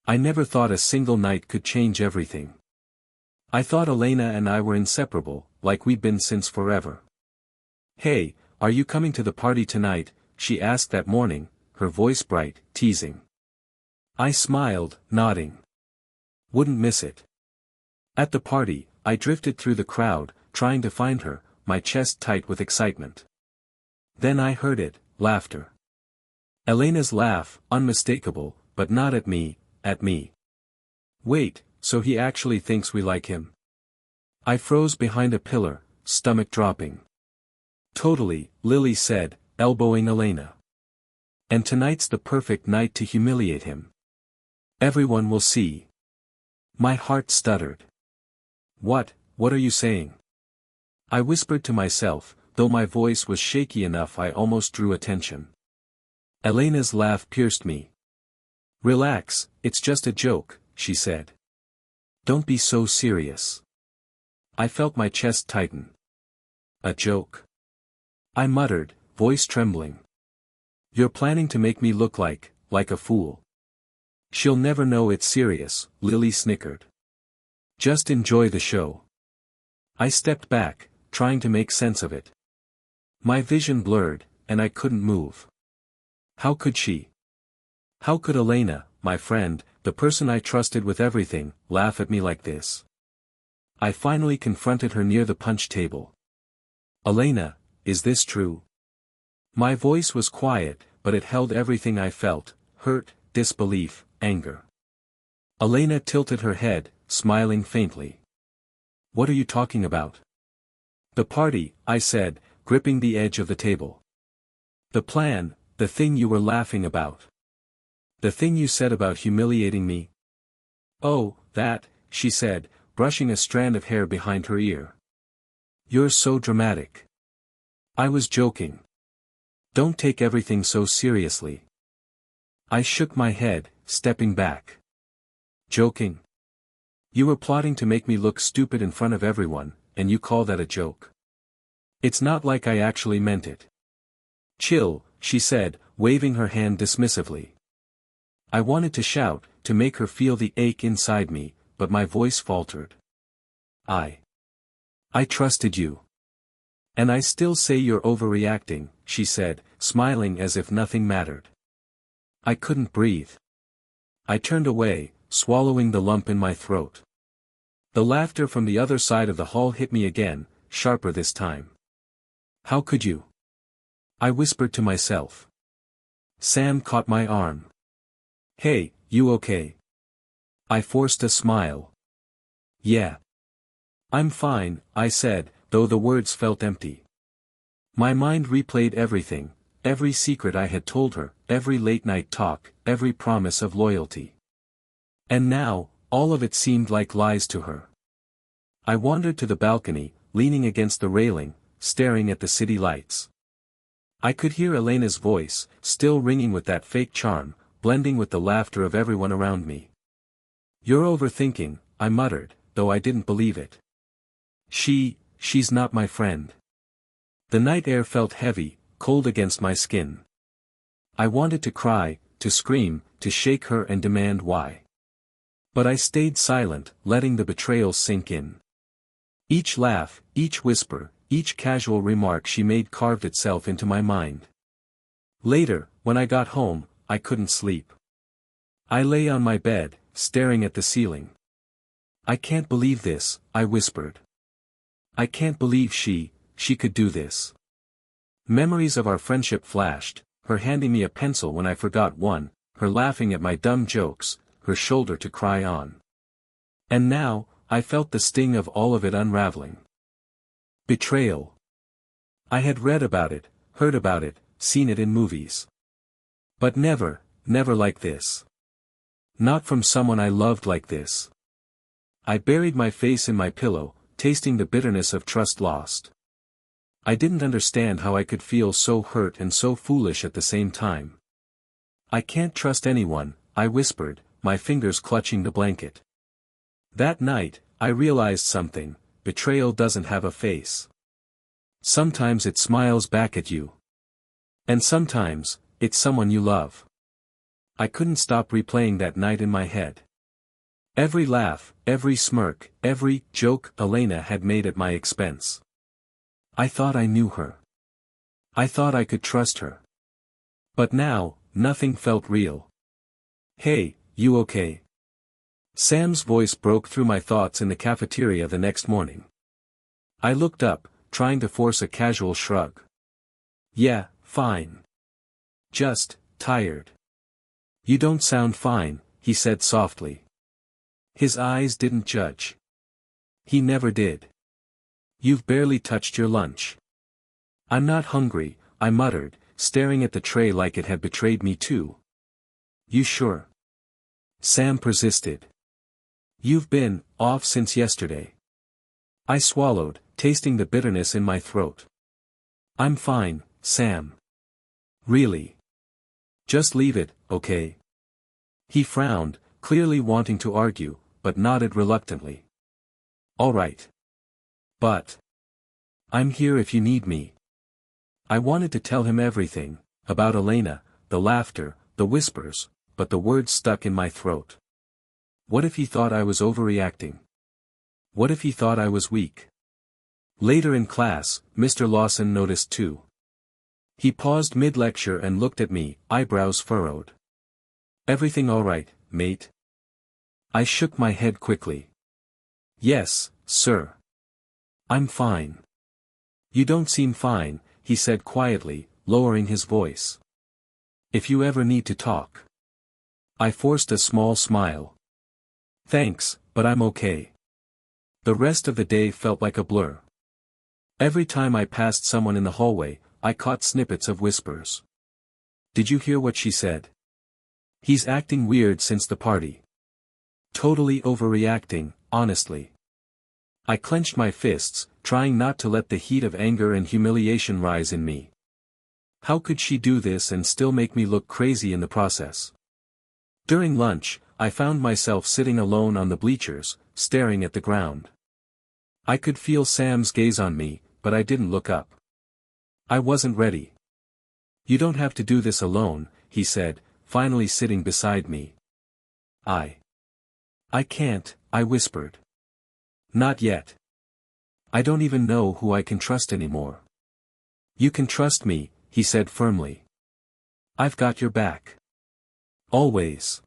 I never thought a single night could change everything. I thought Elena and I were inseparable, like we'd been since forever. "Hey, are you coming to the party tonight?" she asked that morning, her voice bright, teasing. I smiled, nodding. Wouldn't miss it. At the party, I drifted through the crowd, trying to find her, my chest tight with excitement. Then I heard it, laughter. Elena's laugh, unmistakable, but not at me, at me. Wait, so he actually thinks we like him? I froze behind a pillar, stomach dropping. Totally, Lily said, elbowing Elena. And tonight's the perfect night to humiliate him. Everyone will see. My heart stuttered. What are you saying? I whispered to myself, though my voice was shaky enough I almost drew attention. Elena's laugh pierced me. Relax, it's just a joke, she said. Don't be so serious. I felt my chest tighten. A joke? I muttered, voice trembling. You're planning to make me look like a fool. She'll never know it's serious, Lily snickered. Just enjoy the show. I stepped back, trying to make sense of it. My vision blurred, and I couldn't move. How could she? How could Elena, my friend, the person I trusted with everything, laugh at me like this? I finally confronted her near the punch table. Elena, is this true? My voice was quiet, but it held everything I felt, hurt, disbelief, anger. Elena tilted her head, smiling faintly. What are you talking about? The party, I said, gripping the edge of the table. The plan, the thing you were laughing about. The thing you said about humiliating me. Oh, that, she said, brushing a strand of hair behind her ear. You're so dramatic. I was joking. Don't take everything so seriously. I shook my head, stepping back. Joking? You were plotting to make me look stupid in front of everyone, and you call that a joke? It's not like I actually meant it. Chill, she said, waving her hand dismissively. I wanted to shout, to make her feel the ache inside me, but my voice faltered. I trusted you. And I still say you're overreacting, she said, smiling as if nothing mattered. I couldn't breathe. I turned away, swallowing the lump in my throat. The laughter from the other side of the hall hit me again, sharper this time. How could you? I whispered to myself. Sam caught my arm. Hey, you okay? I forced a smile. Yeah. I'm fine, I said, though the words felt empty. My mind replayed everything, every secret I had told her, every late-night talk, every promise of loyalty. And now, all of it seemed like lies to her. I wandered to the balcony, leaning against the railing, staring at the city lights. I could hear Elena's voice, still ringing with that fake charm, blending with the laughter of everyone around me. You're overthinking, I muttered, though I didn't believe it. She's not my friend. The night air felt heavy, cold against my skin. I wanted to cry, to scream, to shake her and demand why. But I stayed silent, letting the betrayal sink in. Each laugh, each whisper, each casual remark she made carved itself into my mind. Later, when I got home, I couldn't sleep. I lay on my bed, staring at the ceiling. I can't believe this, I whispered. I can't believe she could do this. Memories of our friendship flashed, her handing me a pencil when I forgot one, her laughing at my dumb jokes, her shoulder to cry on. And now, I felt the sting of all of it unraveling. Betrayal. I had read about it, heard about it, seen it in movies. But never like this. Not from someone I loved like this. I buried my face in my pillow, tasting the bitterness of trust lost. I didn't understand how I could feel so hurt and so foolish at the same time. I can't trust anyone, I whispered, my fingers clutching the blanket. That night, I realized something: betrayal doesn't have a face. Sometimes it smiles back at you. And sometimes, it's someone you love. I couldn't stop replaying that night in my head. Every laugh, every smirk, every joke Elena had made at my expense. I thought I knew her. I thought I could trust her. But now, nothing felt real. "Hey, you okay?" Sam's voice broke through my thoughts in the cafeteria the next morning. I looked up, trying to force a casual shrug. "Yeah, fine. Just, tired." "You don't sound fine," he said softly. His eyes didn't judge. He never did. "You've barely touched your lunch." "I'm not hungry," I muttered, staring at the tray like it had betrayed me too. "You sure?" Sam persisted. "You've been off since yesterday." I swallowed, tasting the bitterness in my throat. "I'm fine, Sam." "Really? Just leave it, okay?" He frowned, clearly wanting to argue, but nodded reluctantly. "All right. But I'm here if you need me." I wanted to tell him everything, about Elena, the laughter, the whispers, but the words stuck in my throat. What if he thought I was overreacting? What if he thought I was weak? Later in class, Mr. Lawson noticed too. He paused mid-lecture and looked at me, eyebrows furrowed. "Everything all right, mate?" I shook my head quickly. "Yes, sir. I'm fine." "You don't seem fine," he said quietly, lowering his voice. "If you ever need to talk." I forced a small smile. "Thanks, but I'm okay." The rest of the day felt like a blur. Every time I passed someone in the hallway, I caught snippets of whispers. "Did you hear what she said? He's acting weird since the party. Totally overreacting, honestly." I clenched my fists, trying not to let the heat of anger and humiliation rise in me. How could she do this and still make me look crazy in the process? During lunch, I found myself sitting alone on the bleachers, staring at the ground. I could feel Sam's gaze on me, but I didn't look up. I wasn't ready. "You don't have to do this alone," he said, finally sitting beside me. I can't," I whispered. "Not yet. I don't even know who I can trust anymore." "You can trust me," he said firmly. "I've got your back. Always."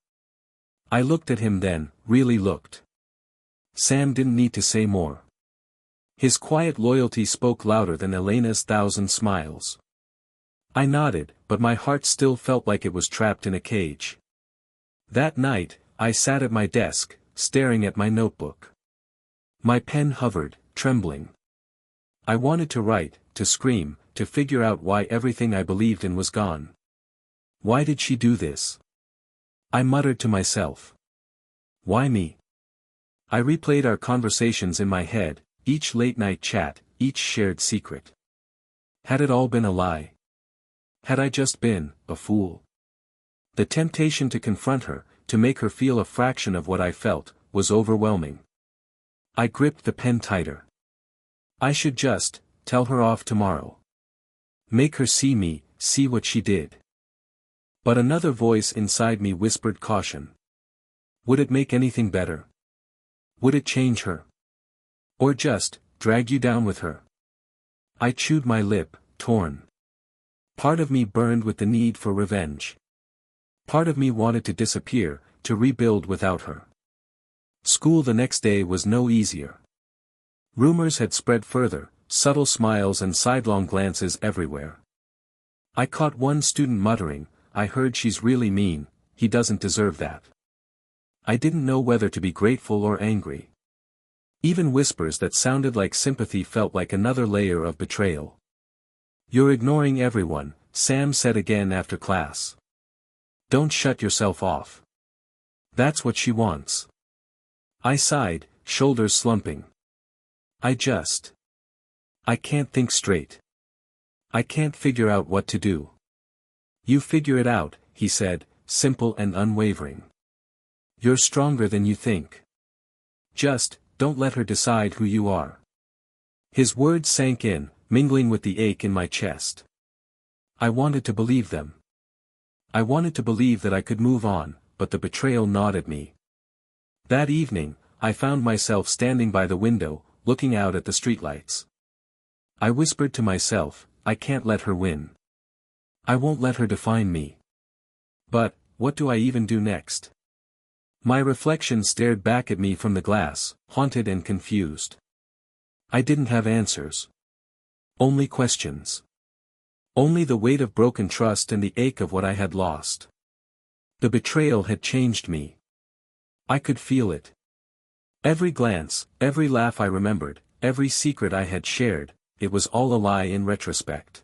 I looked at him then, really looked. Sam didn't need to say more. His quiet loyalty spoke louder than Elena's 1,000 smiles. I nodded, but my heart still felt like it was trapped in a cage. That night, I sat at my desk, staring at my notebook. My pen hovered, trembling. I wanted to write, to scream, to figure out why everything I believed in was gone. Why did she do this? I muttered to myself. Why me? I replayed our conversations in my head, each late-night chat, each shared secret. Had it all been a lie? Had I just been a fool? The temptation to confront her, to make her feel a fraction of what I felt, was overwhelming. I gripped the pen tighter. I should just tell her off tomorrow. Make her see me, see what she did. But another voice inside me whispered caution. Would it make anything better? Would it change her? Or just drag you down with her? I chewed my lip, torn. Part of me burned with the need for revenge. Part of me wanted to disappear, to rebuild without her. School the next day was no easier. Rumors had spread further, subtle smiles and sidelong glances everywhere. I caught one student muttering, "I heard she's really mean, he doesn't deserve that." I didn't know whether to be grateful or angry. Even whispers that sounded like sympathy felt like another layer of betrayal. You're ignoring everyone, Sam said again after class. Don't shut yourself off. That's what she wants. I sighed, shoulders slumping. I can't think straight. I can't figure out what to do. You figure it out, he said, simple and unwavering. You're stronger than you think. Just, don't let her decide who you are. His words sank in, mingling with the ache in my chest. I wanted to believe them. I wanted to believe that I could move on, but the betrayal gnawed at me. That evening, I found myself standing by the window, looking out at the streetlights. I whispered to myself, I can't let her win. I won't let her define me. But, what do I even do next? My reflection stared back at me from the glass, haunted and confused. I didn't have answers. Only questions. Only the weight of broken trust and the ache of what I had lost. The betrayal had changed me. I could feel it. Every glance, every laugh I remembered, every secret I had shared, it was all a lie in retrospect.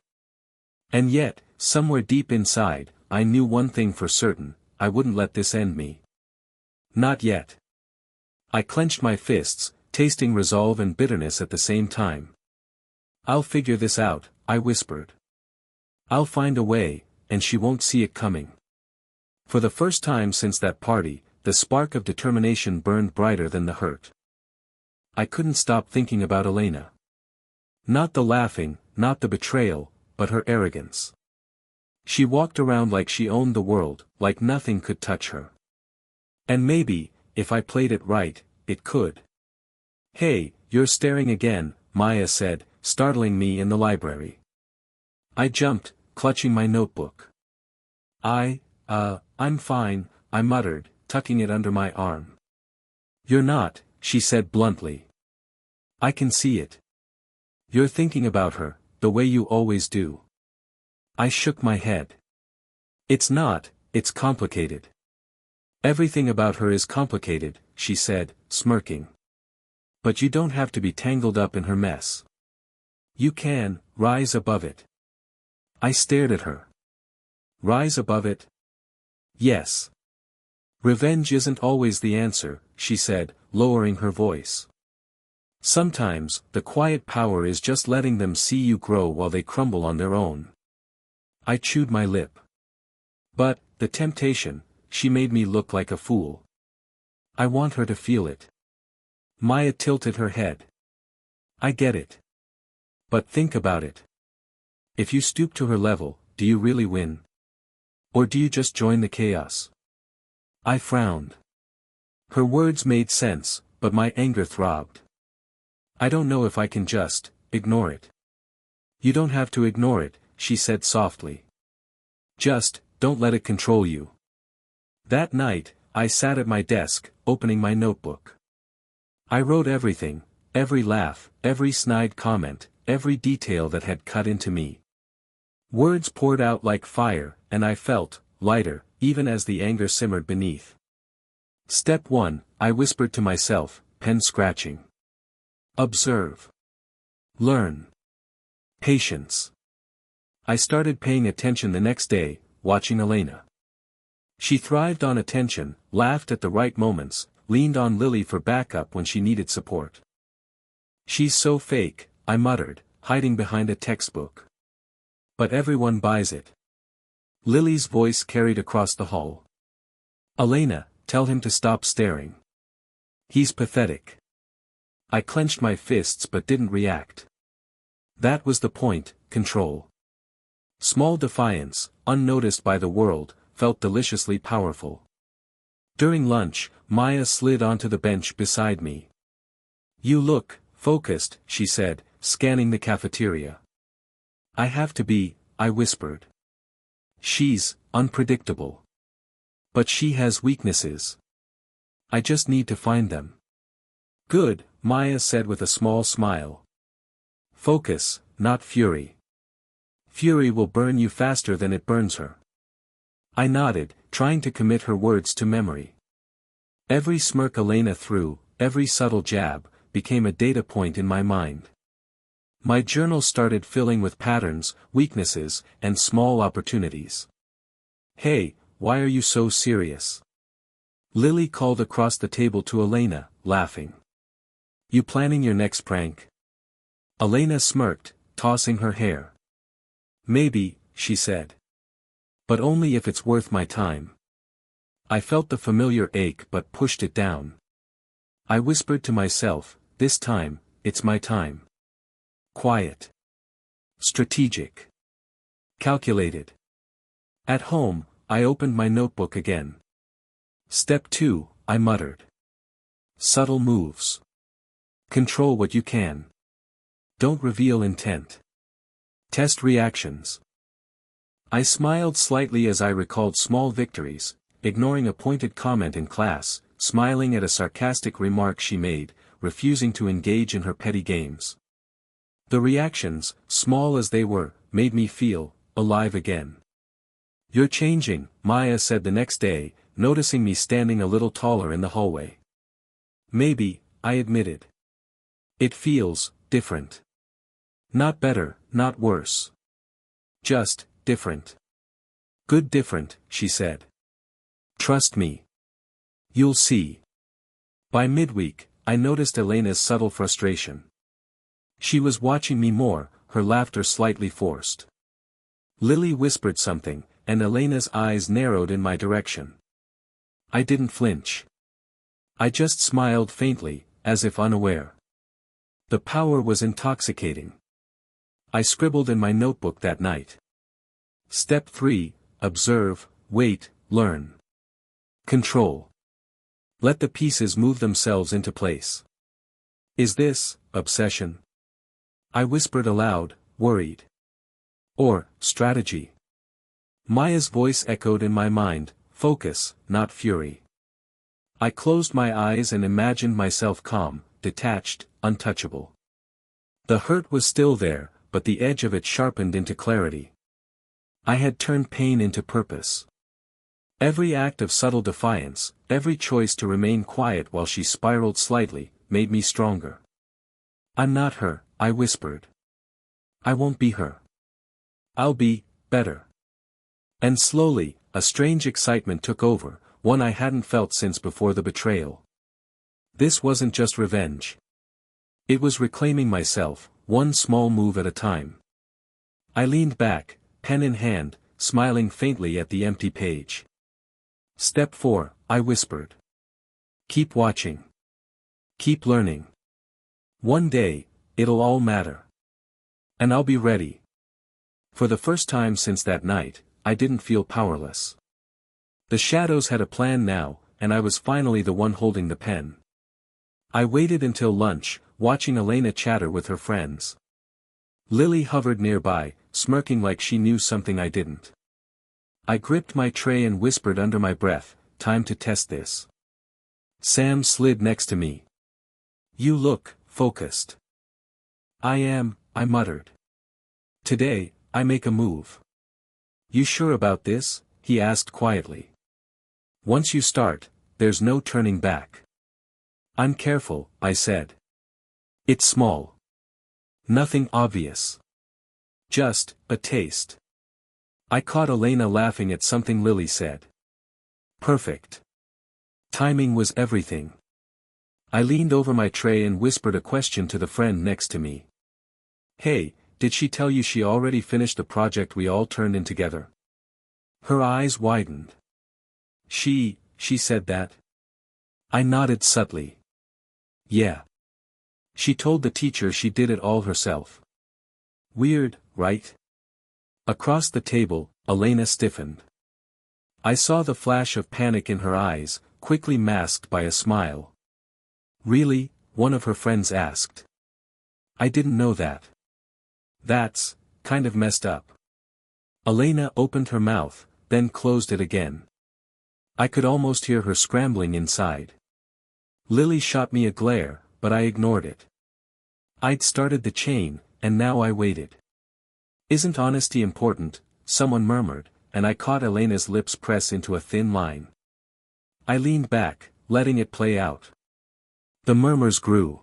And yet, somewhere deep inside, I knew one thing for certain, I wouldn't let this end me. Not yet. I clenched my fists, tasting resolve and bitterness at the same time. I'll figure this out, I whispered. I'll find a way, and she won't see it coming. For the first time since that party, the spark of determination burned brighter than the hurt. I couldn't stop thinking about Elena. Not the laughing, not the betrayal, but her arrogance. She walked around like she owned the world, like nothing could touch her. And maybe, if I played it right, it could. Hey, you're staring again, Maya said, startling me in the library. I jumped, clutching my notebook. I'm fine, I muttered, tucking it under my arm. You're not, she said bluntly. I can see it. You're thinking about her, the way you always do. I shook my head. It's not, it's complicated. Everything about her is complicated, she said, smirking. But you don't have to be tangled up in her mess. You can, rise above it. I stared at her. Rise above it? Yes. Revenge isn't always the answer, she said, lowering her voice. Sometimes, the quiet power is just letting them see you grow while they crumble on their own. I chewed my lip. But, the temptation, she made me look like a fool. I want her to feel it. Maya tilted her head. I get it. But think about it. If you stoop to her level, do you really win? Or do you just join the chaos? I frowned. Her words made sense, but my anger throbbed. I don't know if I can just ignore it. You don't have to ignore it, she said softly. Just, don't let it control you. That night, I sat at my desk, opening my notebook. I wrote everything, every laugh, every snide comment, every detail that had cut into me. Words poured out like fire, and I felt lighter, even as the anger simmered beneath. Step 1, I whispered to myself, pen scratching. Observe. Learn. Patience. I started paying attention the next day, watching Elena. She thrived on attention, laughed at the right moments, leaned on Lily for backup when she needed support. She's so fake, I muttered, hiding behind a textbook. But everyone buys it. Lily's voice carried across the hall. Elena, tell him to stop staring. He's pathetic. I clenched my fists but didn't react. That was the point, control. Small defiance, unnoticed by the world, felt deliciously powerful. During lunch, Maya slid onto the bench beside me. You look focused, she said, scanning the cafeteria. I have to be, I whispered. She's unpredictable. But she has weaknesses. I just need to find them. Good, Maya said with a small smile. Focus, not fury. Fury will burn you faster than it burns her. I nodded, trying to commit her words to memory. Every smirk Elena threw, every subtle jab, became a data point in my mind. My journal started filling with patterns, weaknesses, and small opportunities. Hey, why are you so serious? Lily called across the table to Elena, laughing. You planning your next prank? Elena smirked, tossing her hair. Maybe, she said. But only if it's worth my time. I felt the familiar ache but pushed it down. I whispered to myself, this time, it's my time. Quiet. Strategic. Calculated. At home, I opened my notebook again. Step 2, I muttered. Subtle moves. Control what you can. Don't reveal intent. Test reactions. I smiled slightly as I recalled small victories, ignoring a pointed comment in class, smiling at a sarcastic remark she made, refusing to engage in her petty games. The reactions, small as they were, made me feel alive again. You're changing, Maya said the next day, noticing me standing a little taller in the hallway. Maybe, I admitted. It feels different. Not better, not worse. Just different. Good different, she said. Trust me. You'll see. By midweek, I noticed Elena's subtle frustration. She was watching me more, her laughter slightly forced. Lily whispered something, and Elena's eyes narrowed in my direction. I didn't flinch. I just smiled faintly, as if unaware. The power was intoxicating. I scribbled in my notebook that night. Step 3, observe, wait, learn. Control. Let the pieces move themselves into place. Is this obsession? I whispered aloud, worried. Or strategy? Maya's voice echoed in my mind, focus, not fury. I closed my eyes and imagined myself calm, detached, untouchable. The hurt was still there, but the edge of it sharpened into clarity. I had turned pain into purpose. Every act of subtle defiance, every choice to remain quiet while she spiraled slightly, made me stronger. I'm not her, I whispered. I won't be her. I'll be better. And slowly, a strange excitement took over, one I hadn't felt since before the betrayal. This wasn't just revenge. It was reclaiming myself, one small move at a time. I leaned back, pen in hand, smiling faintly at the empty page. Step 4, I whispered. Keep watching. Keep learning. One day, it'll all matter. And I'll be ready. For the first time since that night, I didn't feel powerless. The shadows had a plan now, and I was finally the one holding the pen. I waited until lunch, watching Elena chatter with her friends. Lily hovered nearby, smirking like she knew something I didn't. I gripped my tray and whispered under my breath, time to test this. Sam slid next to me. You look focused. I am, I muttered. Today, I make a move. You sure about this? He asked quietly. Once you start, there's no turning back. I'm careful, I said. It's small. Nothing obvious. Just a taste. I caught Elena laughing at something Lily said. Perfect. Timing was everything. I leaned over my tray and whispered a question to the friend next to me. Hey, did she tell you she already finished the project we all turned in together? Her eyes widened. She said that? I nodded subtly. Yeah. She told the teacher she did it all herself. Weird, right? Across the table, Elena stiffened. I saw the flash of panic in her eyes, quickly masked by a smile. Really? One of her friends asked. I didn't know that. That's kind of messed up. Elena opened her mouth, then closed it again. I could almost hear her scrambling inside. Lily shot me a glare, but I ignored it. I'd started the chain, and now I waited. Isn't honesty important? Someone murmured, and I caught Elena's lips press into a thin line. I leaned back, letting it play out. The murmurs grew.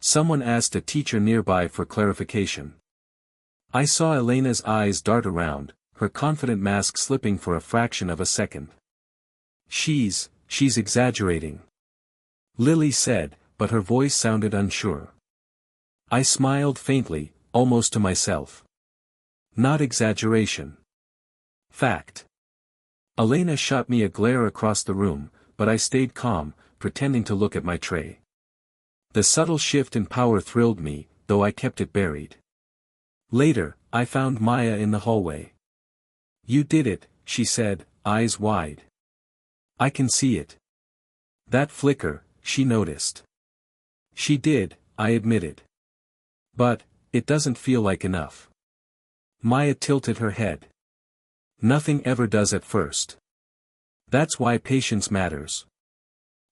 Someone asked a teacher nearby for clarification. I saw Elena's eyes dart around, her confident mask slipping for a fraction of a second. She's exaggerating. Lily said, but her voice sounded unsure. I smiled faintly, almost to myself. Not exaggeration. Fact. Elena shot me a glare across the room, but I stayed calm, pretending to look at my tray. The subtle shift in power thrilled me, though I kept it buried. Later, I found Maya in the hallway. You did it, she said, eyes wide. I can see it. That flicker, she noticed. She did, I admitted. But, it doesn't feel like enough. Maya tilted her head. Nothing ever does at first. That's why patience matters.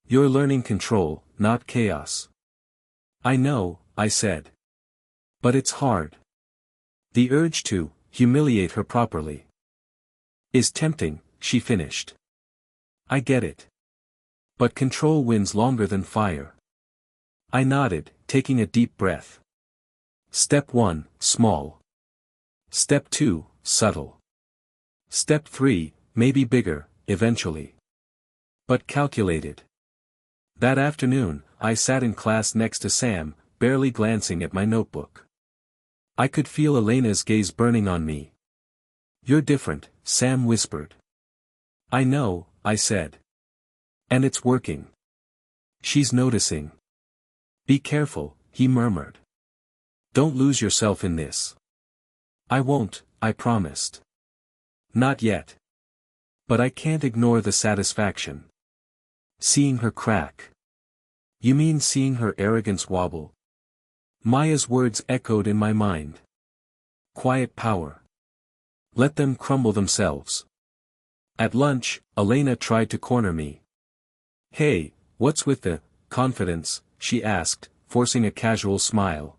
You're learning control, not chaos. I know, I said. But it's hard. The urge to humiliate her properly is tempting, she finished. I get it. But control wins longer than fire. I nodded, taking a deep breath. Step 1, small. Step 2, subtle. Step 3, maybe bigger, eventually. But calculated. That afternoon, I sat in class next to Sam, barely glancing at my notebook. I could feel Elena's gaze burning on me. You're different, Sam whispered. I know, I said. And it's working. She's noticing. Be careful, he murmured. Don't lose yourself in this. I won't, I promised. Not yet. But I can't ignore the satisfaction. Seeing her crack. You mean seeing her arrogance wobble? Maya's words echoed in my mind. Quiet power. Let them crumble themselves. At lunch, Elena tried to corner me. Hey, what's with the confidence? She asked, forcing a casual smile.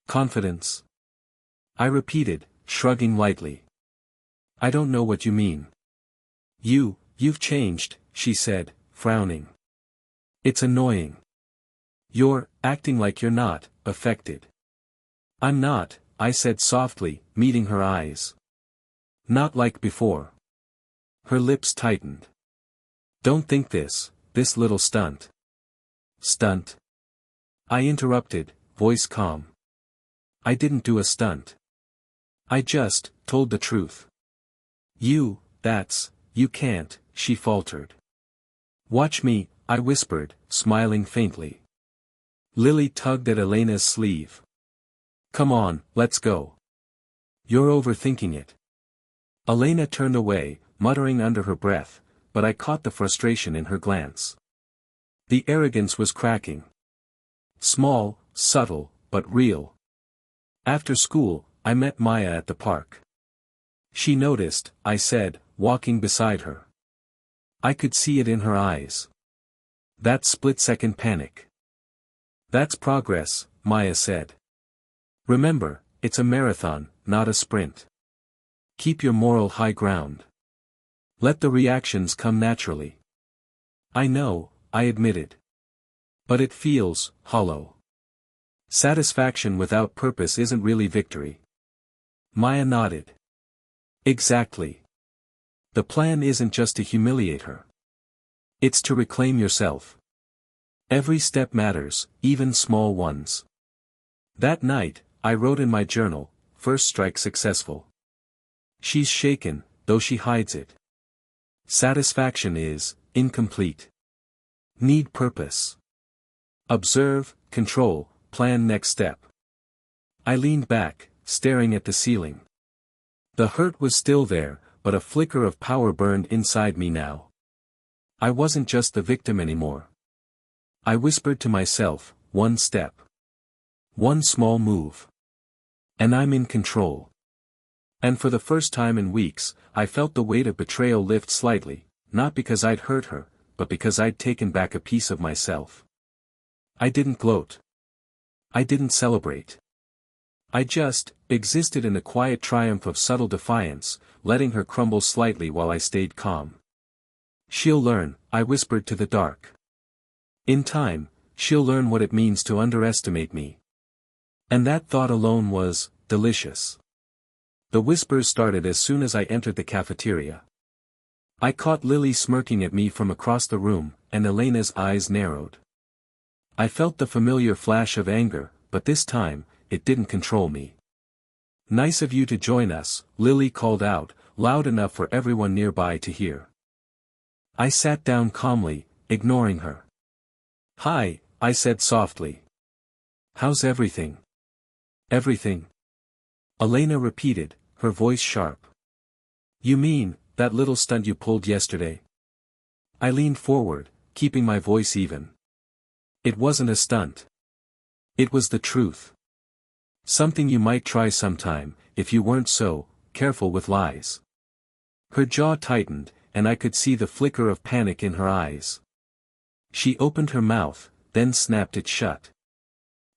Confidence? I repeated, shrugging lightly. I don't know what you mean. You've changed, she said, frowning. It's annoying. You're acting like you're not affected. I'm not, I said softly, meeting her eyes. Not like before. Her lips tightened. Don't think this little stunt. Stunt? I interrupted, voice calm. I didn't do a stunt. I just told the truth. You can't, she faltered. Watch me, I whispered, smiling faintly. Lily tugged at Elena's sleeve. Come on, let's go. You're overthinking it. Elena turned away, muttering under her breath, but I caught the frustration in her glance. The arrogance was cracking. Small, subtle, but real. After school, I met Maya at the park. She noticed, I said, walking beside her. I could see it in her eyes. That split-second panic. That's progress, Maya said. Remember, it's a marathon, not a sprint. Keep your moral high ground. Let the reactions come naturally. I know, I admitted. But it feels hollow. Satisfaction without purpose isn't really victory. Maya nodded. Exactly. The plan isn't just to humiliate her. It's to reclaim yourself. Every step matters, even small ones. That night, I wrote in my journal, first strike successful. She's shaken, though she hides it. Satisfaction is incomplete. Need purpose. Observe, control, plan next step. I leaned back, staring at the ceiling. The hurt was still there, but a flicker of power burned inside me now. I wasn't just the victim anymore. I whispered to myself, one step. One small move. And I'm in control. And for the first time in weeks, I felt the weight of betrayal lift slightly, not because I'd hurt her, but because I'd taken back a piece of myself. I didn't gloat. I didn't celebrate. I just existed in the quiet triumph of subtle defiance, letting her crumble slightly while I stayed calm. She'll learn, I whispered to the dark. In time, she'll learn what it means to underestimate me. And that thought alone was delicious. The whispers started as soon as I entered the cafeteria. I caught Lily smirking at me from across the room, and Elena's eyes narrowed. I felt the familiar flash of anger, but this time, it didn't control me. Nice of you to join us, Lily called out, loud enough for everyone nearby to hear. I sat down calmly, ignoring her. Hi, I said softly. How's everything? Everything? Elena repeated, her voice sharp. You mean, that little stunt you pulled yesterday?" I leaned forward, keeping my voice even. "It wasn't a stunt. It was the truth. Something you might try sometime, if you weren't so careful with lies." Her jaw tightened, and I could see the flicker of panic in her eyes. She opened her mouth, then snapped it shut.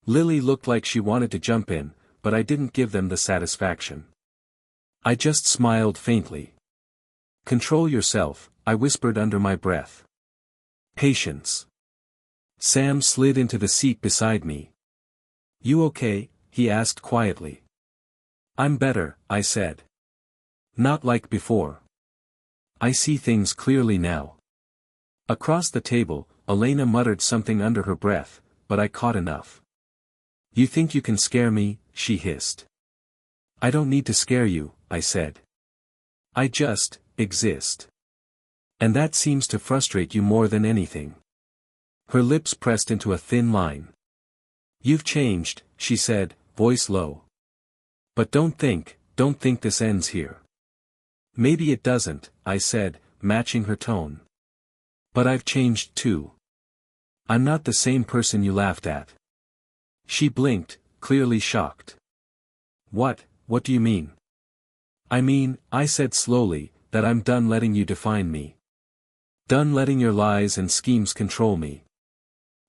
Lily looked like she wanted to jump in, but I didn't give them the satisfaction. I just smiled faintly. "Control yourself," I whispered under my breath. "Patience." Sam slid into the seat beside me. "You okay?" he asked quietly. "I'm better," I said. "Not like before. I see things clearly now." Across the table, Elena muttered something under her breath, but I caught enough. "You think you can scare me?" she hissed. "I don't need to scare you," I said. "I just exist. And that seems to frustrate you more than anything." Her lips pressed into a thin line. "You've changed," she said, voice low. "But don't think this ends here." "Maybe it doesn't," I said, matching her tone. "But I've changed too. I'm not the same person you laughed at." She blinked, clearly shocked. What do you mean?" "I mean," I said slowly, "that I'm done letting you define me. Done letting your lies and schemes control me.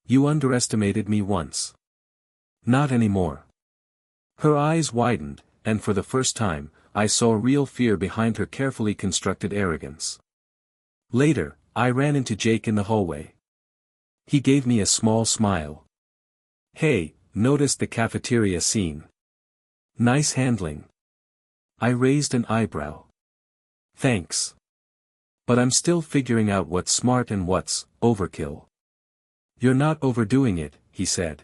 You underestimated me once. Not anymore." Her eyes widened, and for the first time, I saw real fear behind her carefully constructed arrogance. Later, I ran into Jake in the hallway. He gave me a small smile. "Hey, noticed the cafeteria scene? Nice handling." I raised an eyebrow. "Thanks. But I'm still figuring out what's smart and what's overkill." "You're not overdoing it," he said.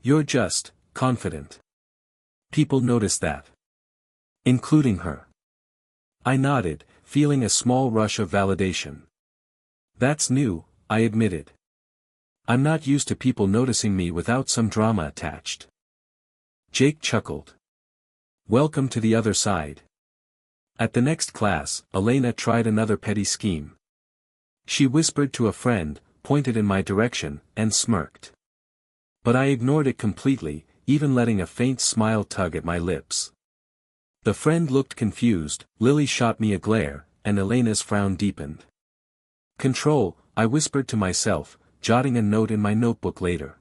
"You're just confident. People notice that. Including her." I nodded, feeling a small rush of validation. "That's new," I admitted. "I'm not used to people noticing me without some drama attached." Jake chuckled. "Welcome to the other side." At the next class, Elena tried another petty scheme. She whispered to a friend, pointed in my direction, and smirked. But I ignored it completely, even letting a faint smile tug at my lips. The friend looked confused, Lily shot me a glare, and Elena's frown deepened. "Control," I whispered to myself, jotting a note in my notebook later.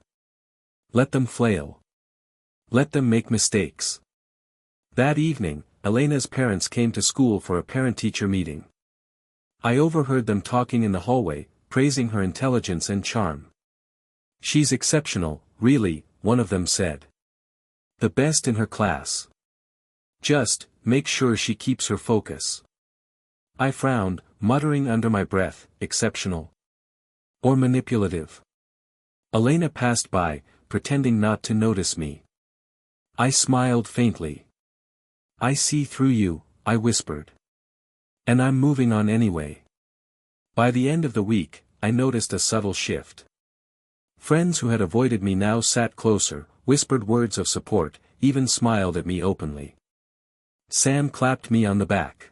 "Let them flail. Let them make mistakes." That evening, Elena's parents came to school for a parent-teacher meeting. I overheard them talking in the hallway, praising her intelligence and charm. "She's exceptional, really," one of them said. "The best in her class. Just make sure she keeps her focus." I frowned, muttering under my breath, "Exceptional? Or manipulative?" Elena passed by, pretending not to notice me. I smiled faintly. "I see through you," I whispered. "And I'm moving on anyway." By the end of the week, I noticed a subtle shift. Friends who had avoided me now sat closer, whispered words of support, even smiled at me openly. Sam clapped me on the back.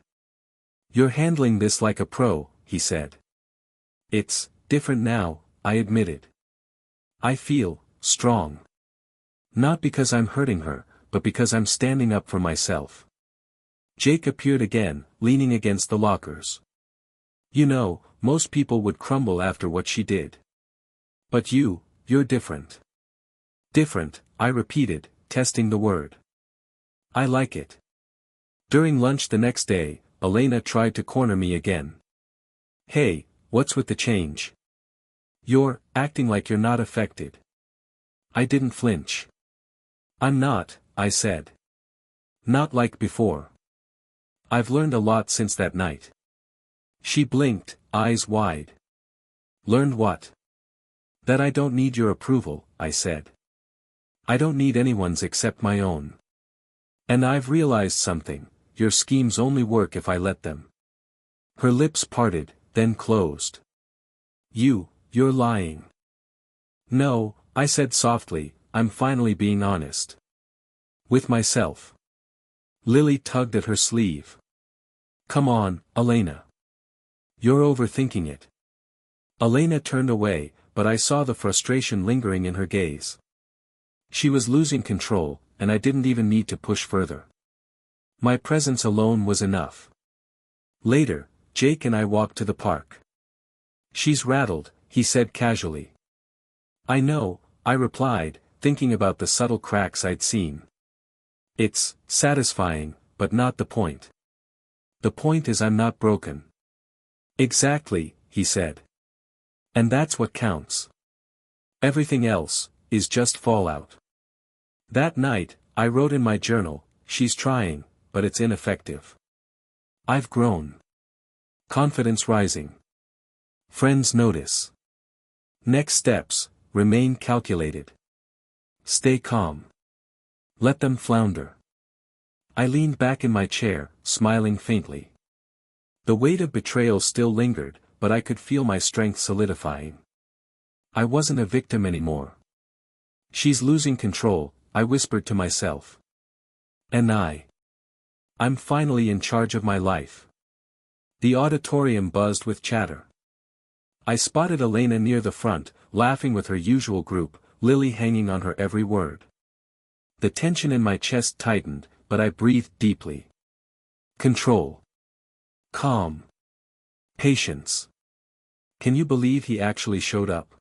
"You're handling this like a pro," he said. "It's different now," I admitted. "I feel strong. Not because I'm hurting her, but because I'm standing up for myself." Jake appeared again, leaning against the lockers. "You know, most people would crumble after what she did. But you're different." "Different," I repeated, testing the word. "I like it." During lunch the next day, Elena tried to corner me again. "Hey, what's with the change? You're acting like you're not affected." I didn't flinch. "I'm not," I said. "Not like before. I've learned a lot since that night." She blinked, eyes wide. "Learned what?" "That I don't need your approval," I said. "I don't need anyone's except my own. And I've realized something, your schemes only work if I let them." Her lips parted, then closed. You're lying." "No," I said softly, "I'm finally being honest. With myself." Lily tugged at her sleeve. Come on, Elena. You're overthinking it. Elena turned away, but I saw the frustration lingering in her gaze. She was losing control, and I didn't even need to push further. My presence alone was enough. Later, Jake and I walked to the park. She's rattled, he said casually. I know, I replied, thinking about the subtle cracks I'd seen. It's satisfying, but not the point. The point is I'm not broken. Exactly, he said. And that's what counts. Everything else is just fallout. That night, I wrote in my journal, she's trying, but it's ineffective. I've grown. Confidence rising. Friends notice. Next steps, remain calculated. Stay calm. Let them flounder. I leaned back in my chair, smiling faintly. The weight of betrayal still lingered, but I could feel my strength solidifying. I wasn't a victim anymore. She's losing control, I whispered to myself. And I'm finally in charge of my life. The auditorium buzzed with chatter. I spotted Elena near the front, laughing with her usual group, Lily hanging on her every word. The tension in my chest tightened, but I breathed deeply. Control. Calm. Patience. Can you believe he actually showed up?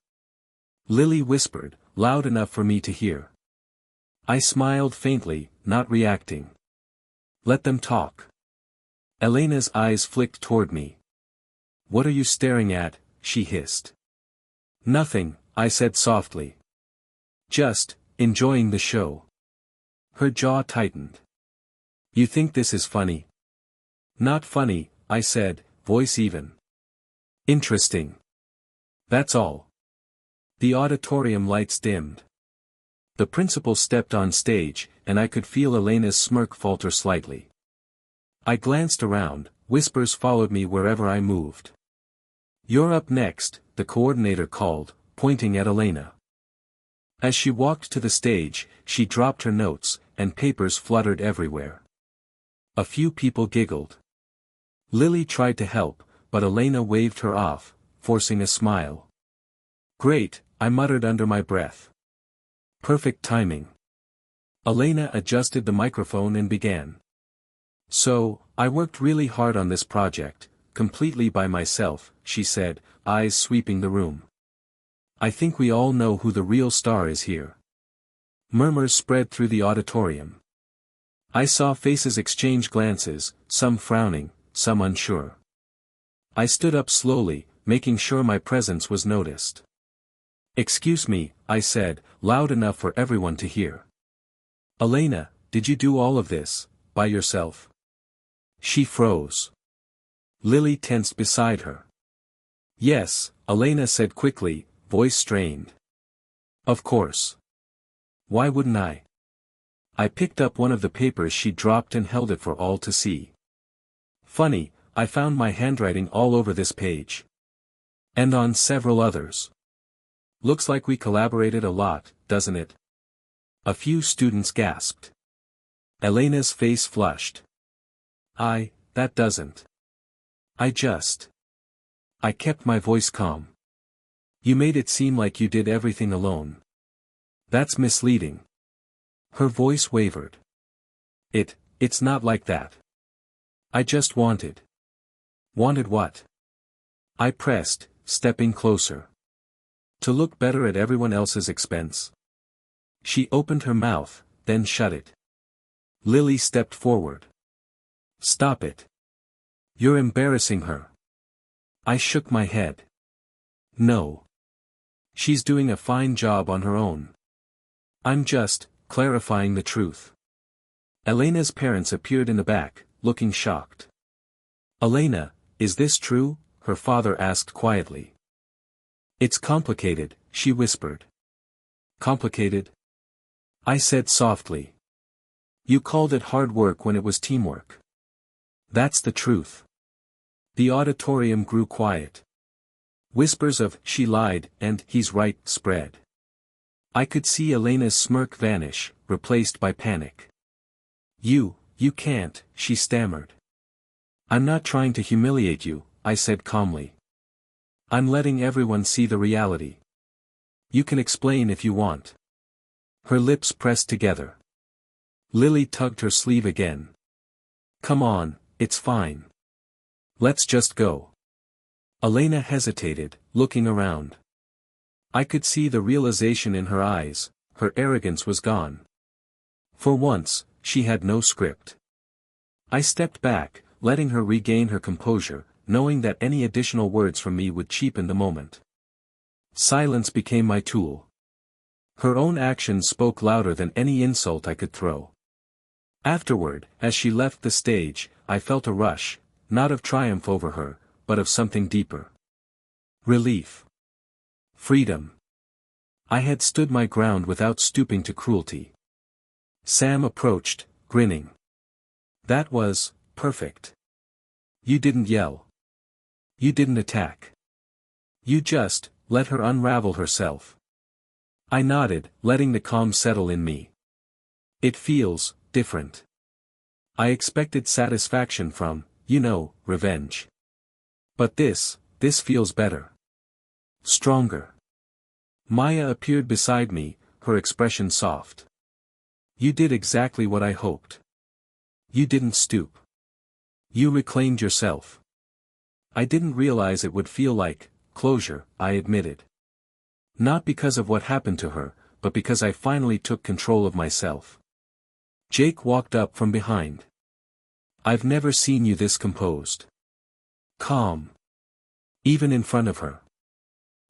Lily whispered, loud enough for me to hear. I smiled faintly, not reacting. Let them talk. Elena's eyes flicked toward me. What are you staring at? She hissed. Nothing, I said softly. Just, enjoying the show. Her jaw tightened. You think this is funny? Not funny, I said, voice even. Interesting. That's all. The auditorium lights dimmed. The principal stepped on stage, and I could feel Elena's smirk falter slightly. I glanced around, whispers followed me wherever I moved. You're up next, the coordinator called, pointing at Elena. As she walked to the stage, she dropped her notes, and papers fluttered everywhere. A few people giggled. Lily tried to help, but Elena waved her off, forcing a smile. Great, I muttered under my breath. Perfect timing. Elena adjusted the microphone and began. So, I worked really hard on this project, completely by myself, she said, eyes sweeping the room. I think we all know who the real star is here. Murmurs spread through the auditorium. I saw faces exchange glances, some frowning, some unsure. I stood up slowly, making sure my presence was noticed. Excuse me, I said, loud enough for everyone to hear. Elena, did you do all of this, by yourself? She froze. Lily tensed beside her. Yes, Elena said quickly, voice strained. Of course. Why wouldn't I? I picked up one of the papers she dropped and held it for all to see. Funny, I found my handwriting all over this page. And on several others. Looks like we collaborated a lot, doesn't it? A few students gasped. Elena's face flushed. That doesn't. I kept my voice calm. You made it seem like you did everything alone. That's misleading. Her voice wavered. It's not like that. I just wanted. Wanted what? I pressed, stepping closer. To look better at everyone else's expense. She opened her mouth, then shut it. Lily stepped forward. Stop it. You're embarrassing her. I shook my head. No. She's doing a fine job on her own. I'm just clarifying the truth. Elena's parents appeared in the back, looking shocked. Elena, is this true? Her father asked quietly. It's complicated, she whispered. Complicated? I said softly. You called it hard work when it was teamwork. That's the truth. The auditorium grew quiet. Whispers of, she lied, and, he's right, spread. I could see Elena's smirk vanish, replaced by panic. You can't, she stammered. I'm not trying to humiliate you, I said calmly. I'm letting everyone see the reality. You can explain if you want. Her lips pressed together. Lily tugged her sleeve again. Come on, it's fine. Let's just go. Elena hesitated, looking around. I could see the realization in her eyes, her arrogance was gone. For once, she had no script. I stepped back, letting her regain her composure, knowing that any additional words from me would cheapen the moment. Silence became my tool. Her own actions spoke louder than any insult I could throw. Afterward, as she left the stage, I felt a rush, not of triumph over her, but of something deeper. Relief. Freedom. I had stood my ground without stooping to cruelty. Sam approached, grinning. That was perfect. You didn't yell. You didn't attack. You just let her unravel herself. I nodded, letting the calm settle in me. It feels different. I expected satisfaction from, revenge. But this feels better. Stronger. Maya appeared beside me, her expression soft. You did exactly what I hoped. You didn't stoop. You reclaimed yourself. I didn't realize it would feel like closure, I admitted. Not because of what happened to her, but because I finally took control of myself. Jake walked up from behind. I've never seen you this composed. Calm. Even in front of her.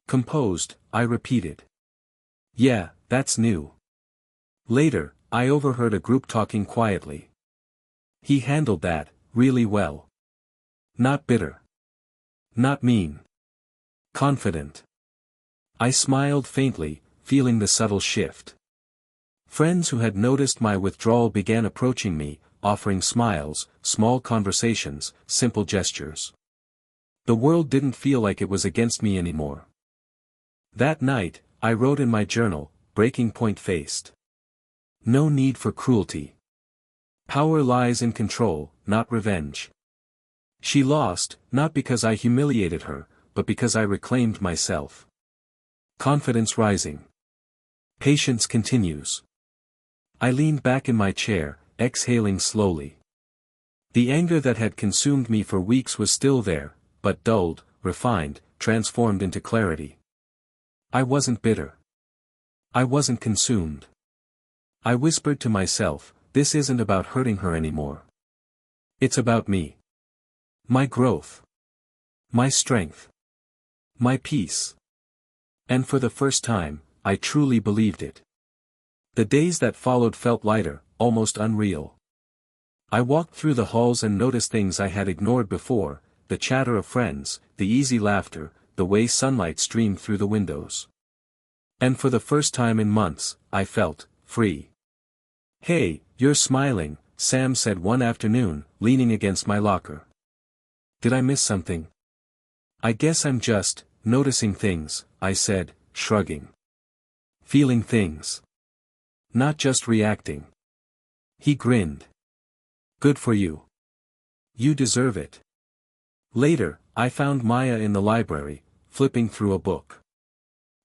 Composed, I repeated. Yeah, that's new. Later, I overheard a group talking quietly. He handled that, really well. Not bitter. Not mean. Confident. I smiled faintly, feeling the subtle shift. Friends who had noticed my withdrawal began approaching me, offering smiles, small conversations, simple gestures. The world didn't feel like it was against me anymore. That night, I wrote in my journal, breaking point faced. No need for cruelty. Power lies in control, not revenge. She lost, not because I humiliated her, but because I reclaimed myself. Confidence rising. Patience continues. I leaned back in my chair, exhaling slowly. The anger that had consumed me for weeks was still there, but dulled, refined, transformed into clarity. I wasn't bitter. I wasn't consumed. I whispered to myself, this isn't about hurting her anymore. It's about me. My growth. My strength. My peace. And for the first time, I truly believed it. The days that followed felt lighter, almost unreal. I walked through the halls and noticed things I had ignored before, the chatter of friends, the easy laughter, the way sunlight streamed through the windows. And for the first time in months, I felt free. Hey, you're smiling, Sam said one afternoon, leaning against my locker. Did I miss something? I guess I'm just noticing things, I said, shrugging. Feeling things. Not just reacting. He grinned. Good for you. You deserve it. Later, I found Maya in the library, flipping through a book.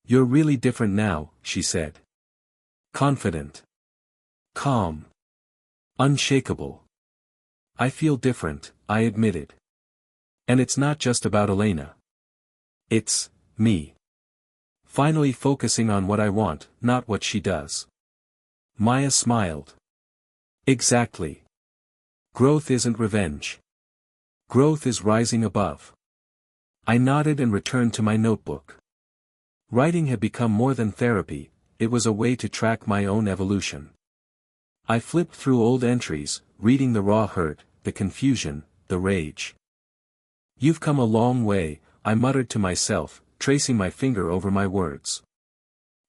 You're really different now, she said. Confident. Calm. Unshakable. I feel different, I admitted. And it's not just about Elena. It's me. Finally focusing on what I want, not what she does. Maya smiled. Exactly. Growth isn't revenge. Growth is rising above. I nodded and returned to my notebook. Writing had become more than therapy, it was a way to track my own evolution. I flipped through old entries, reading the raw hurt, the confusion, the rage. You've come a long way, I muttered to myself, tracing my finger over my words.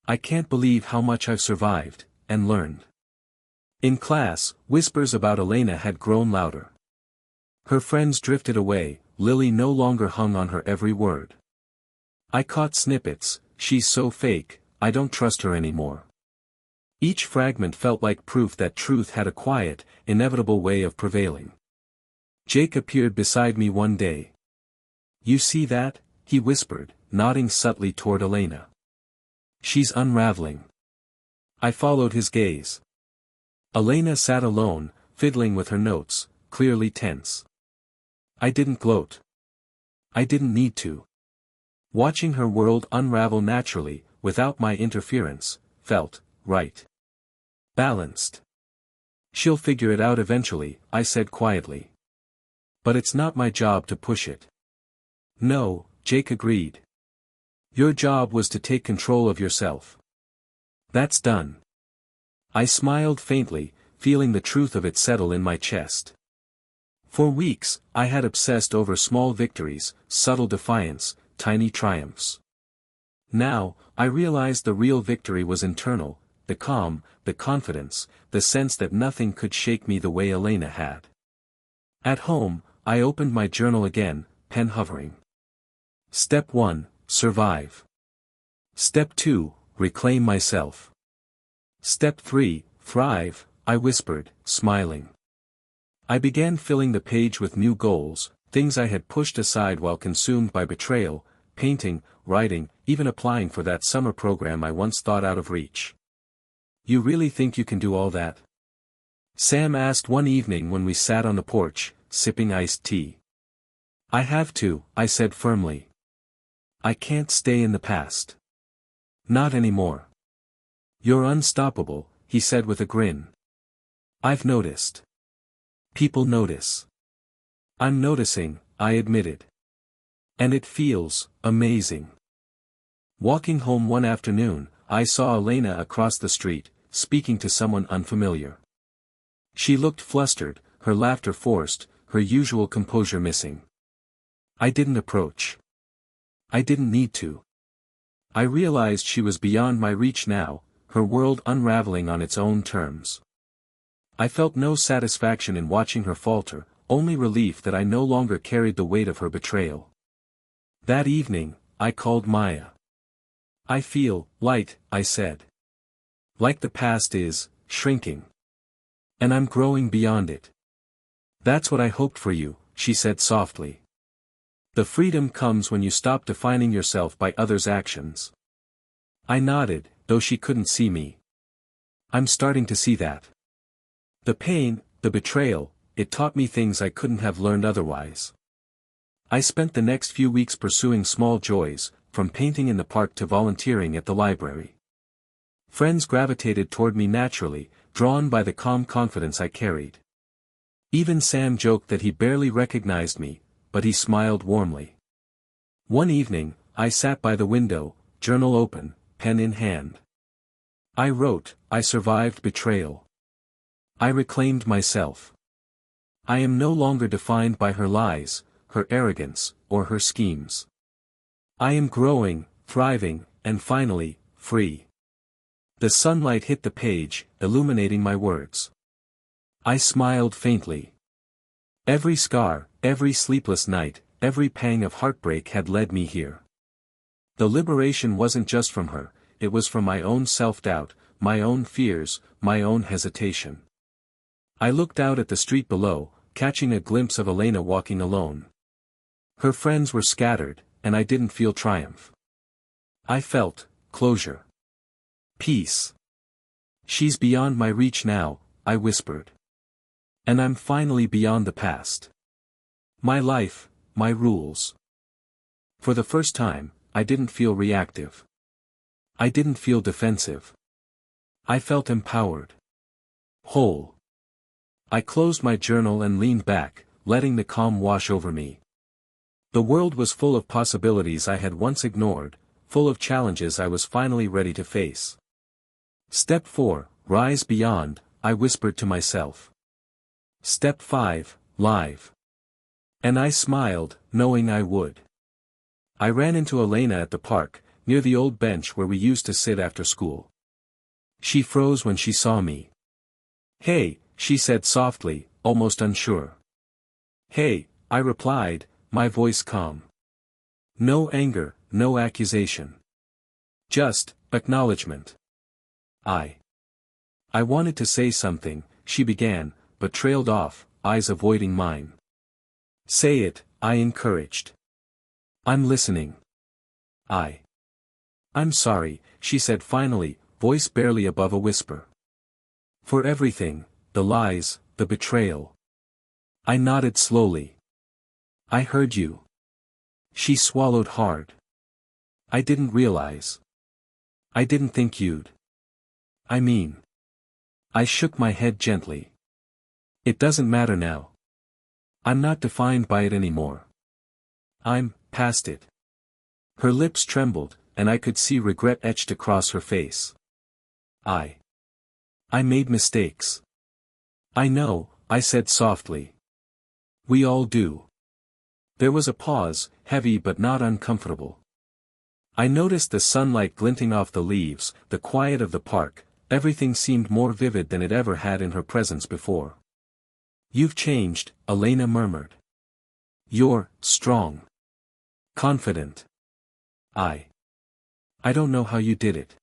I can't believe how much I've survived, and learned. In class, whispers about Elena had grown louder. Her friends drifted away, Lily no longer hung on her every word. I caught snippets, she's so fake, I don't trust her anymore. Each fragment felt like proof that truth had a quiet, inevitable way of prevailing. Jake appeared beside me one day. "You see that?" he whispered, nodding subtly toward Elena. "She's unraveling." I followed his gaze. Elena sat alone, fiddling with her notes, clearly tense. I didn't gloat. I didn't need to. Watching her world unravel naturally, without my interference, felt right. Balanced. "She'll figure it out eventually," I said quietly. "But it's not my job to push it." "No," Jake agreed. "Your job was to take control of yourself. That's done." I smiled faintly, feeling the truth of it settle in my chest. For weeks, I had obsessed over small victories, subtle defiance, tiny triumphs. Now, I realized the real victory was internal, the calm, the confidence, the sense that nothing could shake me the way Elena had. At home, I opened my journal again, pen hovering. Step 1, survive. Step 2, reclaim myself. Step 3, thrive, I whispered, smiling. I began filling the page with new goals, things I had pushed aside while consumed by betrayal, painting, writing, even applying for that summer program I once thought out of reach. "You really think you can do all that?" Sam asked one evening when we sat on the porch, sipping iced tea. "I have to," I said firmly. "I can't stay in the past. Not anymore." "You're unstoppable," he said with a grin. "I've noticed. People notice." "I'm noticing," I admitted. "And it feels amazing." Walking home one afternoon, I saw Elena across the street, speaking to someone unfamiliar. She looked flustered, her laughter forced, her usual composure missing. I didn't approach. I didn't need to. I realized she was beyond my reach now, her world unraveling on its own terms. I felt no satisfaction in watching her falter, only relief that I no longer carried the weight of her betrayal. That evening, I called Maya. "I feel light," I said. "Like the past is shrinking. And I'm growing beyond it." "That's what I hoped for you," she said softly. "The freedom comes when you stop defining yourself by others' actions." I nodded, though she couldn't see me. "I'm starting to see that. The pain, the betrayal, it taught me things I couldn't have learned otherwise." I spent the next few weeks pursuing small joys, from painting in the park to volunteering at the library. Friends gravitated toward me naturally, drawn by the calm confidence I carried. Even Sam joked that he barely recognized me, but he smiled warmly. One evening, I sat by the window, journal open, pen in hand. I wrote, "I survived betrayal. I reclaimed myself. I am no longer defined by her lies, her arrogance, or her schemes. I am growing, thriving, and finally, free." The sunlight hit the page, illuminating my words. I smiled faintly. Every scar, every sleepless night, every pang of heartbreak had led me here. The liberation wasn't just from her, it was from my own self-doubt, my own fears, my own hesitation. I looked out at the street below, catching a glimpse of Elena walking alone. Her friends were scattered, and I didn't feel triumph. I felt closure. Peace. "She's beyond my reach now," I whispered. "And I'm finally beyond the past. My life, my rules." For the first time, I didn't feel reactive. I didn't feel defensive. I felt empowered. Whole. I closed my journal and leaned back, letting the calm wash over me. The world was full of possibilities I had once ignored, full of challenges I was finally ready to face. Step 4, rise beyond, I whispered to myself. Step 5, live. And I smiled, knowing I would. I ran into Elena at the park, near the old bench where we used to sit after school. She froze when she saw me. "Hey," she said softly, almost unsure. "Hey," I replied, my voice calm. No anger, no accusation. Just acknowledgement. I wanted to say something, she began, but trailed off, eyes avoiding mine. Say it, I encouraged. I'm listening. I'm sorry, she said finally, voice barely above a whisper. For everything, the lies, the betrayal. I nodded slowly. I heard you. She swallowed hard. I didn't realize. I didn't think you'd. I mean. I shook my head gently. It doesn't matter now. I'm not defined by it anymore. I'm past it. Her lips trembled, and I could see regret etched across her face. I made mistakes. I know, I said softly. We all do. There was a pause, heavy but not uncomfortable. I noticed the sunlight glinting off the leaves, the quiet of the park, everything seemed more vivid than it ever had in her presence before. You've changed, Elena murmured. You're strong. Confident. I don't know how you did it.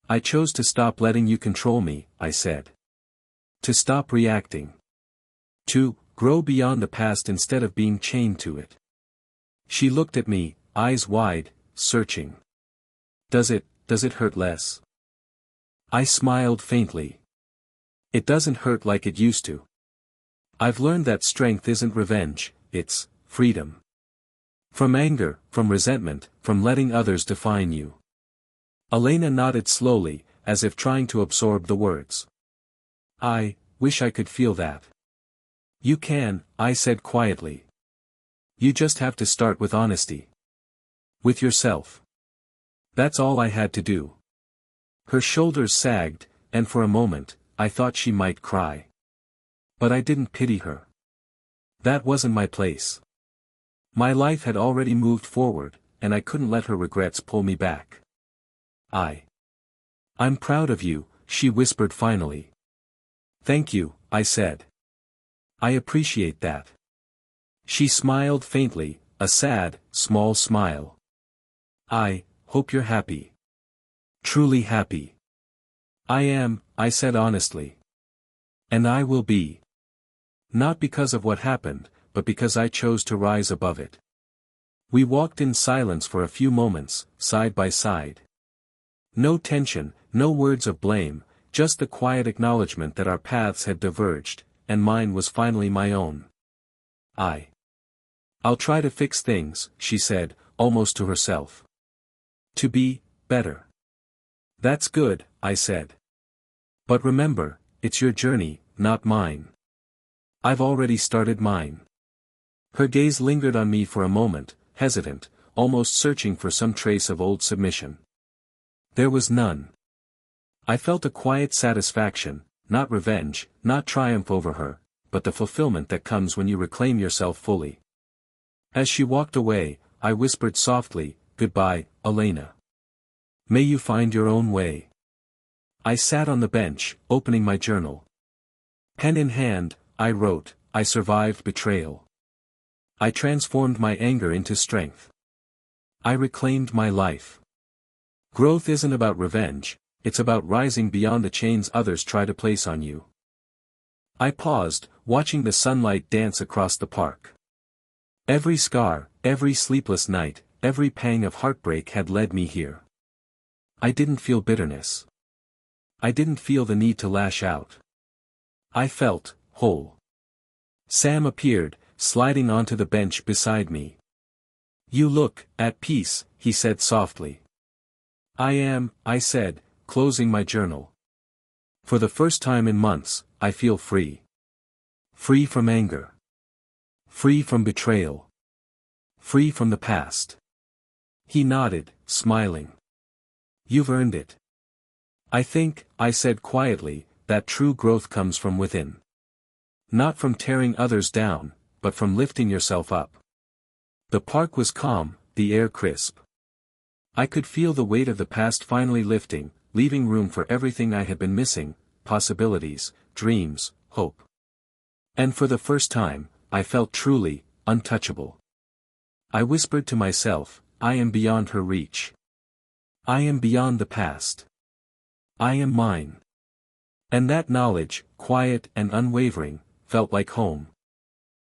I chose to stop letting you control me, I said. To stop reacting. To grow beyond the past instead of being chained to it. She looked at me, eyes wide, searching. Does it hurt less? I smiled faintly. It doesn't hurt like it used to. I've learned that strength isn't revenge, it's freedom. From anger, from resentment, from letting others define you. Elena nodded slowly, as if trying to absorb the words. I wish I could feel that. You can, I said quietly. You just have to start with honesty. With yourself. That's all I had to do. Her shoulders sagged, and for a moment, I thought she might cry. But I didn't pity her. That wasn't my place. My life had already moved forward, and I couldn't let her regrets pull me back. I'm proud of you, she whispered finally. Thank you, I said. I appreciate that. She smiled faintly, a sad, small smile. I hope you're happy. Truly happy. I am, I said honestly. And I will be. Not because of what happened, but because I chose to rise above it. We walked in silence for a few moments, side by side. No tension, no words of blame, just the quiet acknowledgement that our paths had diverged, and mine was finally my own. I'll try to fix things, she said, almost to herself. To be better. That's good, I said. But remember, it's your journey, not mine. I've already started mine. Her gaze lingered on me for a moment, hesitant, almost searching for some trace of old submission. There was none. I felt a quiet satisfaction, not revenge, not triumph over her, but the fulfillment that comes when you reclaim yourself fully. As she walked away, I whispered softly, "Goodbye, Elena. May you find your own way." I sat on the bench, opening my journal. Pen in hand, I wrote, I survived betrayal. I transformed my anger into strength. I reclaimed my life. Growth isn't about revenge, it's about rising beyond the chains others try to place on you. I paused, watching the sunlight dance across the park. Every scar, every sleepless night, every pang of heartbreak had led me here. I didn't feel bitterness. I didn't feel the need to lash out. I felt whole. Sam appeared, sliding onto the bench beside me. You look at peace, he said softly. I am, I said, closing my journal. For the first time in months, I feel free. Free from anger. Free from betrayal. Free from the past. He nodded, smiling. You've earned it. I think, I said quietly, that true growth comes from within. Not from tearing others down, but from lifting yourself up. The park was calm, the air crisp. I could feel the weight of the past finally lifting, leaving room for everything I had been missing, possibilities, dreams, hope. And for the first time, I felt truly untouchable. I whispered to myself, I am beyond her reach. I am beyond the past. I am mine. And that knowledge, quiet and unwavering, felt like home.